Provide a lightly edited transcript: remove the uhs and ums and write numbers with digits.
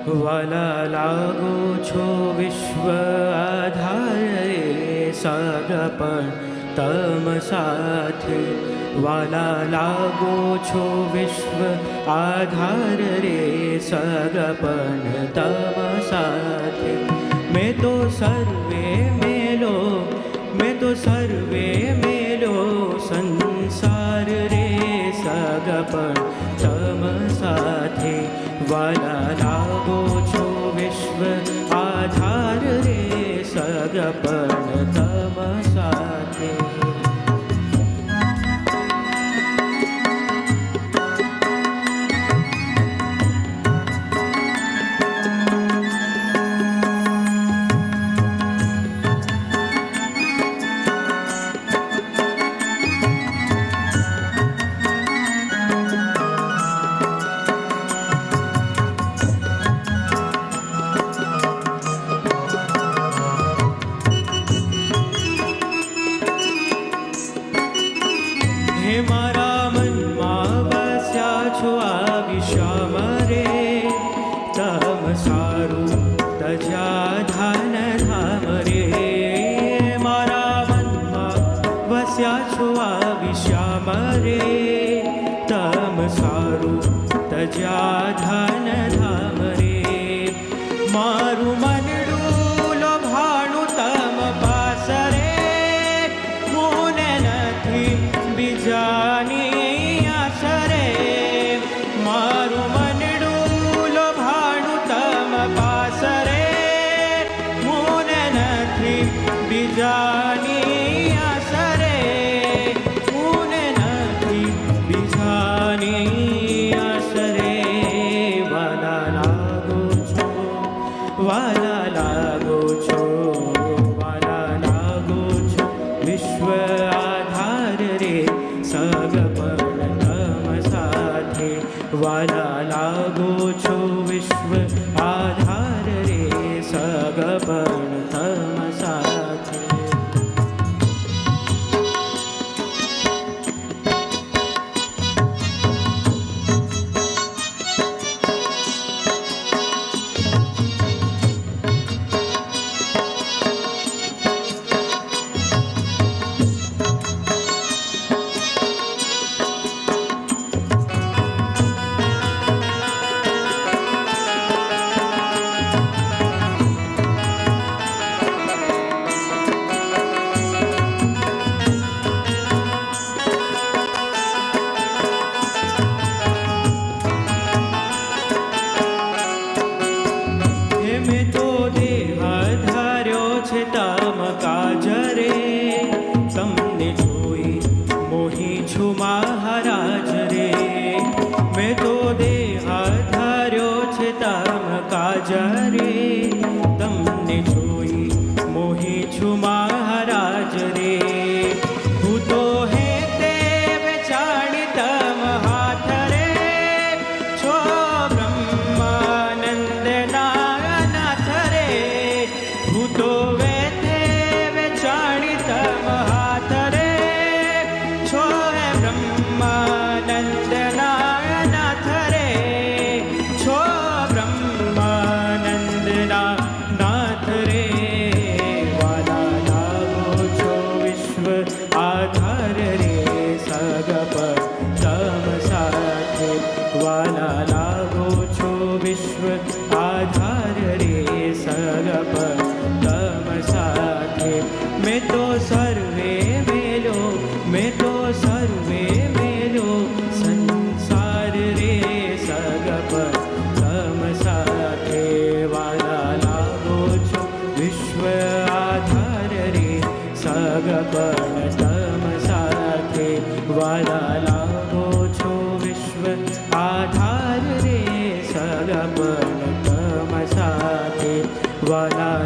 વાલા લાગો છો વિશ્વ આધાર રે સગપણ તમ સાથે. વાલા લાગો છો વિશ્વ આધાર રે સગપણ તમ સાથે. મેં તો સર્વે મેલો, મેં તો સર્વે મેલો સંસાર રે સગપણ તમ સાથે. વાલા લાગો છો વિશ્વ આધાર રે સગપણ તમ સાથે. મારા મનમાં વસ્યા છો આ વિશ્વ રે તમ સારું તજા ધન ધામ રે. મારા મનમાં વસ્યા છો આ વિશ્વ રે તમ સારું તજા ધન ધામ રે. મારું મનડું લોભાણું તમ પાસ રે મોને નથી બીજાની આશરે. મારું મનડું લોભાણું તમ પાસ રે મોને નથી બીજાની આશરે. મોને નથી બીજાની આશરે. વાલા લાગો છો, વાલા લાગો છો, વાલા લાગો છો વિશ્વ આધાર રે સગપણ તમ સાથે. વાલા લાગો છો વિશ્વ આધાર રે સગપણ તમ સાથે. મેં તો દેહ ધાર્યો છે તમ કાજ રે તમને જોઈ મોહી છું મહારાજ રે. મેં તો દેહ ધાર્યો છે તમ કાજ રે તમને જોઈ મોહી છું મહારાજ રે. હું તો હે તે વેચાણી તમ હાથ રે છો બ્રહ્માનંદના. હું તો વેતે વેચાણી તમ હાથ રે છો હે બ્રહ્માનંદના નાથ રે. છો બ્રહ્માનંદના નાથ રે. વાલા લાગો છો વિશ્વ આધાર રે સગપણ તમ સાથે. વાલા લાગો છો વિશ્વ આધાર રે સગપણ તમ સાથે. મેં તો સર્વે મેલો, મેં તો સર્વે મેલો સંસાર રે સગપણ તમ સાથે. વાલા લાગો છો વિશ્વ આધાર રે સગપણ તમ સાથે. વાલા લાગો છો વિશ્વ આધાર રે સગપણ તમ સાથે. વાલા